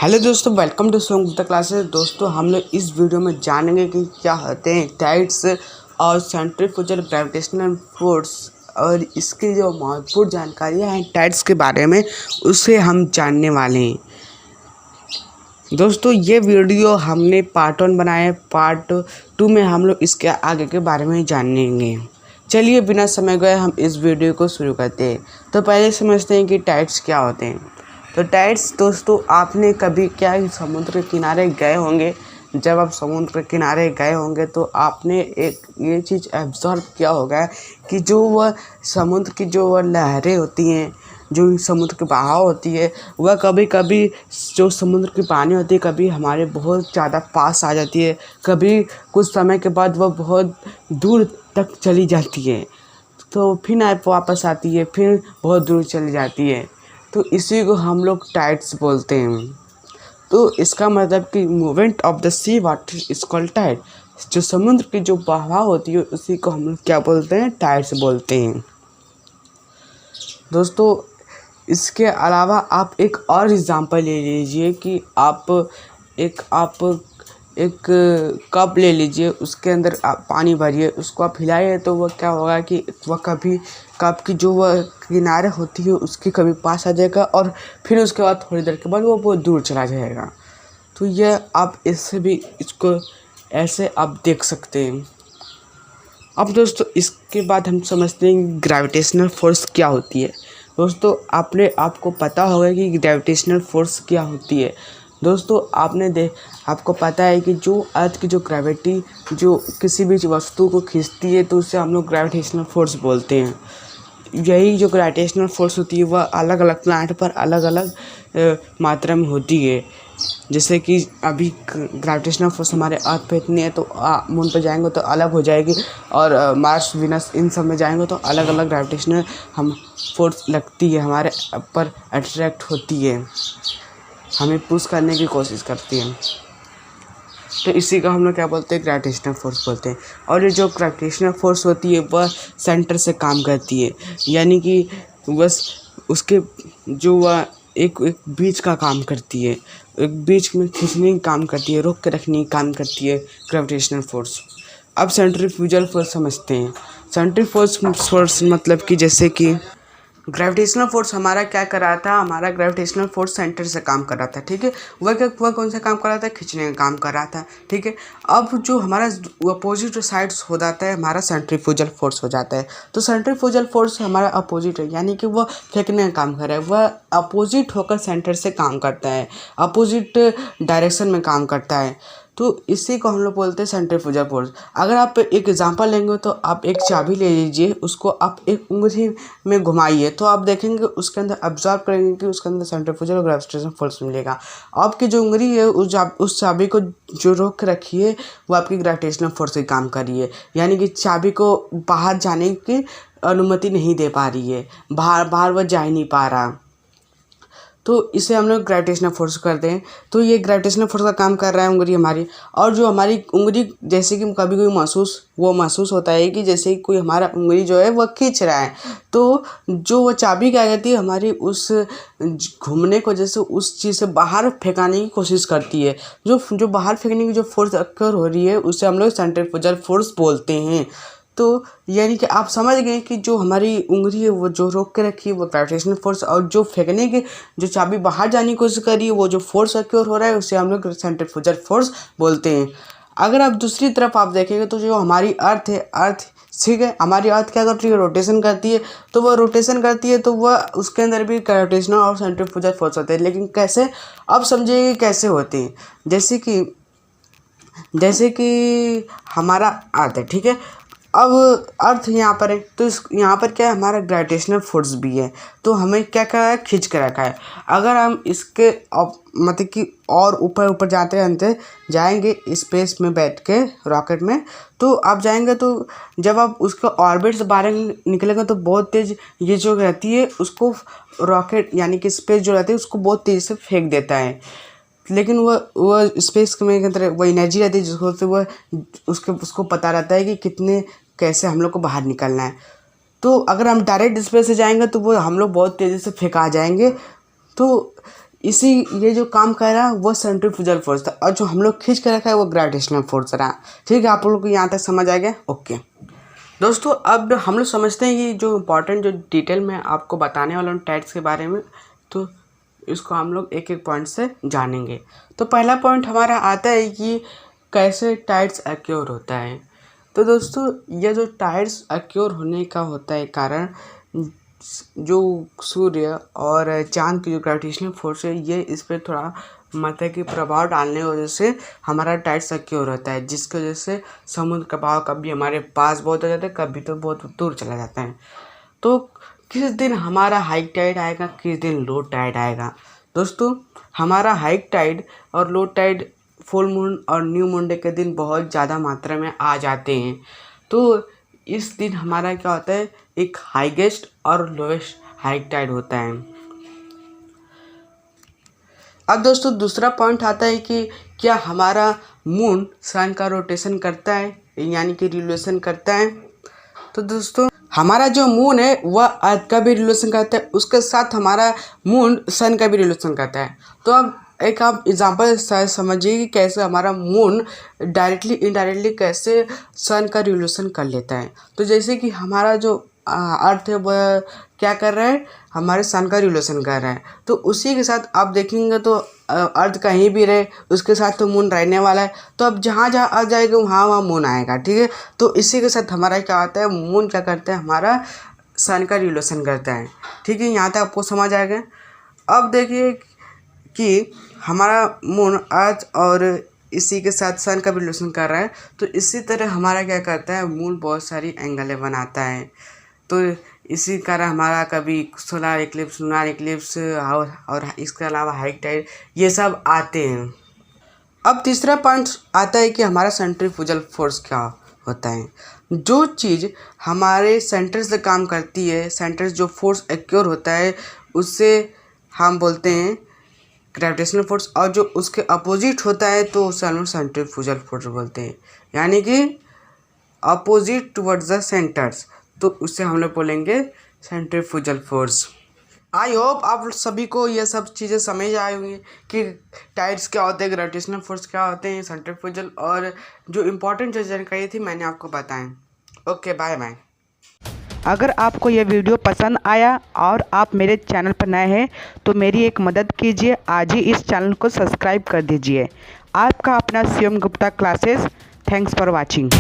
Hello दोस्तों, welcome to song the classes. दोस्तों, हम लोग इस वीडियो में जानेंगे कि क्या होते हैं टाइड्स और सेंट्रीफ्यूगल ग्रेविटेशनल फोर्स और इसकी जो महत्वपूर्ण जानकारियां हैं टाइड्स के बारे में, उसे हम जानने वाले हैं। दोस्तों, ये वीडियो हमने पार्ट 1 बनाया है। पार्ट 2 में हम लोग इसके आगे के बारे में जानेंगे। चलिए बिना समय गए हम इस वीडियो को शुरू करते हैं। तो पहले समझते हैं कि टाइड्स क्या होते हैं। तो टाइड्स दोस्तों, आपने कभी क्या समुद्र के किनारे गए होंगे। जब आप समुद्र के किनारे गए होंगे तो आपने एक ये चीज़ ऑब्जर्व किया होगा कि जो वह समुद्र की जो वह लहरें होती हैं, जो समुद्र की बहाव होती है, वह कभी कभी जो समुद्र की पानी होती है कभी हमारे बहुत ज़्यादा पास आ जाती है, कभी कुछ समय के बाद वह बहुत दूर तक चली जाती है, तो फिर आप वापस आती है, फिर बहुत दूर चली जाती है। तो इसी को हम लोग टाइड्स बोलते हैं। तो इसका मतलब कि movement of the sea water is called tide. जो समुद्र की जो बहाव होती है उसी को हम लोग क्या बोलते हैं, टाइड्स बोलते हैं। दोस्तों, इसके अलावा आप एक और एग्जांपल ले लीजिए कि आप एक कप ले लीजिए, उसके अंदर आप पानी भरिए, उसको आप हिलाइए तो वह क्या होगा कि वह कभी कप की जो वह किनारे होती है उसके कभी पास आ जाएगा और फिर उसके बाद थोड़ी देर के बाद वो बहुत दूर चला जाएगा। तो यह आप इससे भी इसको ऐसे आप देख सकते हैं। अब दोस्तों, इसके बाद हम समझते हैं ग्रेविटेशनल फोर्स क्या होती है। दोस्तों, आपको पता होगा कि ग्रेविटेशनल फोर्स क्या होती है। दोस्तों, आपको पता है कि जो अर्थ की जो ग्रेविटी जो किसी भी वस्तु को खींचती है तो उसे हम लोग ग्रेविटेशनल फोर्स बोलते हैं। यही जो ग्रेविटेशनल फोर्स होती है वह अलग अलग प्लैनेट पर अलग अलग मात्रा में होती है। जैसे कि अभी ग्रेविटेशनल फोर्स हमारे अर्थ पे इतनी है तो मून पे जाएंगे तो अलग हो जाएगी, और मार्स वीनस इन सब में जाएंगे तो अलग अलग ग्रेविटेशनल हम फोर्स लगती है, हमारे पर अट्रैक्ट होती है, हमें पुश करने की कोशिश करती है। तो इसी का हम लोग क्या बोलते हैं, ग्रेविटेशनल फोर्स बोलते हैं। और ये जो ग्रेविटेशनल फोर्स होती है वह सेंटर से काम करती है, यानी कि बस उसके जो वह एक बीच का काम करती है, एक बीच में खींचने की काम करती है, रोक के रखने की काम करती है ग्रेविटेशनल फोर्स। अब सेंट्रीफ्यूगल फोर्स समझते हैं। सेंट्रीफ्यूगल फोर्स मतलब कि जैसे कि ग्रेविटेशनल फोर्स हमारा क्या कर रहा था, हमारा ग्रेविटेशनल फोर्स सेंटर से काम कर रहा था, ठीक है। वह कौन सा काम कर रहा था, खींचने का काम कर रहा था, ठीक है। अब जो हमारा अपोजिट साइड्स हो जाता है, हमारा सेंट्रीफ्यूगल फोर्स हो जाता है। तो सेंट्रीफ्यूगल फोर्स हमारा अपोजिट है, यानी कि वह फेंकने का काम कर रहा है, वह अपोजिट होकर सेंटर से काम करता है, अपोजिट डायरेक्शन में काम करता है। तो इसी को हम लोग बोलते हैं सेंट्रीफ्यूगल फोर्स। अगर आप एक एग्जांपल लेंगे तो आप एक चाबी ले लीजिए, उसको आप एक उंगली में घुमाइए तो आप देखेंगे उसके अंदर ऑब्जर्व करेंगे कि उसके अंदर सेंट्रीफ्यूगल और ग्रेविटेशनल फोर्स मिलेगा। आपकी जो उंगली है उस चाबी को जो रोक के रखिए वो आपकी ग्रेविटेशनल फोर्स से काम कर रही है, यानी कि चाबी को बाहर जाने की अनुमति नहीं दे पा रही है, बाहर वह जा ही नहीं पा रहा। तो इसे हम लोग ग्रेविटेशनल फोर्स करते हैं। तो ये ग्रेविटेशनल फोर्स का काम कर रहा है उंगली हमारी, और जो हमारी उंगली जैसे कि कभी कोई महसूस होता है कि जैसे कोई हमारा उंगली जो है वह खींच रहा है, तो जो वह चाबी क्या कहती है, हमारी उस घूमने को जैसे उस चीज़ से बाहर फेंकाने की कोशिश करती है। जो बाहर फेंकने की जो फोर्स अक्कर हो रही है उसे हम लोग सेंट्रीफ्यूगल फोर्स बोलते हैं। तो यानी कि आप समझ गए कि जो हमारी उंगली है वो जो रोक के रखी है वो ग्रेविटेशनल फोर्स, और जो फेंकने की जो चाबी बाहर जाने की कोशिश कर रही है वो जो फोर्स अक्योर हो रहा है उसे हम लोग सेंट्रीफ्यूगल फोर्स बोलते हैं। अगर आप दूसरी तरफ आप देखेंगे तो जो हमारी अर्थ है, ठीक है, हमारी अर्थ क्या करती है, रोटेशन करती है। तो वह रोटेशन करती है तो वह उसके अंदर भी ग्रेविटेशनल और सेंट्रीफ्यूगल फोर्स होते हैं। लेकिन कैसे, अब समझिए कैसे होते हैं। जैसे कि हमारा अर्थ है, ठीक है। अब अर्थ यहाँ पर है तो यहाँ पर क्या है, हमारा ग्रेविटेशनल फोर्स भी है, तो हमें क्या करा है, खींच कर रखा है। अगर हम इसके मतलब कि और ऊपर जाते जाएंगे स्पेस में बैठ के रॉकेट में, तो आप जाएंगे तो जब आप उसके ऑर्बिट से बाहर निकलेंगे तो बहुत तेज़ ये जो रहती है उसको रॉकेट यानी कि स्पेस जो रहती है उसको बहुत तेज़ी से फेंक देता है। लेकिन वह स्पेस में के अंदर वो एनर्जी रहती है जिसको से वह उसको पता रहता है कि कैसे हम लोग को बाहर निकलना है। तो अगर हम डायरेक्ट स्पेस से जाएंगे तो वो हम लोग बहुत तेज़ी से फेंका जाएंगे। तो इसी ये जो काम कर रहा है वो सेंट्रीफ्यूगल फोर्स था, और जो हम लोग खींच के रखा है वो ग्रेविटेशनल फोर्स रहा। ठीक है, आप लोग को यहाँ तक समझ आ गया? ओके दोस्तों, अब हम लोग समझते हैं कि जो इम्पोर्टेंट जो डिटेल में आपको बताने वाला हूँ टाइड्स के बारे में, तो इसको हम लोग एक एक पॉइंट से जानेंगे। तो पहला पॉइंट हमारा आता है कि कैसे टाइड्स अक्योर होता है। तो दोस्तों, ये जो टाइड्स अक्योर होने का होता है कारण, जो सूर्य और चांद की जो ग्रेविटेशनल फोर्स है ये इस पर थोड़ा मात्रा की प्रभाव डालने की वजह से हमारा टाइड्स अक्योर होता है, जिसकी वजह से समुद्र का बहाव कभी हमारे पास बहुत हो जाता है, कभी तो बहुत दूर चला जाता है। तो किस दिन हमारा हाई टाइड आएगा, किस दिन लो टाइड आएगा? दोस्तों, हमारा हाई टाइड और लो टाइड फुल मून और न्यू मून डे के दिन बहुत ज़्यादा मात्रा में आ जाते हैं। तो इस दिन हमारा क्या होता है, एक हाईएस्ट और लोएस्ट हाई टाइड होता है। अब दोस्तों, दूसरा पॉइंट आता है कि क्या हमारा मून सन का रोटेशन करता है, यानी कि रिवोल्यूशन करता है। तो दोस्तों, हमारा जो मून है वह अर्थ का भी रिवोल्यूशन करता है, उसके साथ हमारा मून सन का भी रिवोल्यूशन करता है। तो अब एक आप एग्जांपल समझिए कि कैसे हमारा मून डायरेक्टली इनडायरेक्टली कैसे सन का रिवोल्यूशन कर लेता है। तो जैसे कि हमारा जो अर्थ है वह क्या कर रहा है, हमारे सन का रिवोल्यूशन कर रहा है। तो उसी के साथ आप देखेंगे तो अर्थ कहीं भी रहे उसके साथ तो मून रहने वाला है। तो अब जहाँ जहाँ अर्थ जाएगा वहाँ वहाँ मून आएगा। ठीक है, तो इसी के साथ हमारा क्या होता है, मून क्या करता है, हमारा सन का रिवोल्यूशन करता है। ठीक है, यहाँ तक आपको समझ आ गया। अब देखिए कि हमारा मून अर्थ और इसी के साथ सन का भी रिलेशन कर रहा है। तो इसी तरह हमारा क्या करता है, मून बहुत सारी एंगलें बनाता है। तो इसी कारण हमारा कभी सोलर इक्लिप्स, लूनर इक्लिप्स और इसके अलावा हाई टाइड ये सब आते हैं। अब तीसरा पॉइंट आता है कि हमारा सेंट्रीफ्यूगल फोर्स क्या होता है। जो चीज़ हमारे सेंटर से काम करती है, सेंटर जो फोर्स एक्योर होता है उससे हम बोलते हैं ग्रेविटेशनल फोर्स, और जो उसके अपोजिट होता है तो उसे हम लोग सेंट्रीफ्यूगल फोर्स बोलते हैं, यानी कि अपोजिट टुवर्ड्स द सेंटर्स, तो उससे हम लोग बोलेंगे सेंट्रीफ्यूगल फोर्स। आई होप आप सभी को ये सब चीज़ें समझ आई होंगी कि टाइड्स क्या होते हैं, ग्रेविटेशनल फोर्स क्या होते हैं, सेंट्रीफ्यूगल, और जो इम्पोर्टेंट जो जानकारी थी मैंने आपको बताएं। Okay, bye bye. अगर आपको यह वीडियो पसंद आया और आप मेरे चैनल पर नए हैं तो मेरी एक मदद कीजिए, आज ही इस चैनल को सब्सक्राइब कर दीजिए। आपका अपना Shivam Gupta classes. Thanks for watching.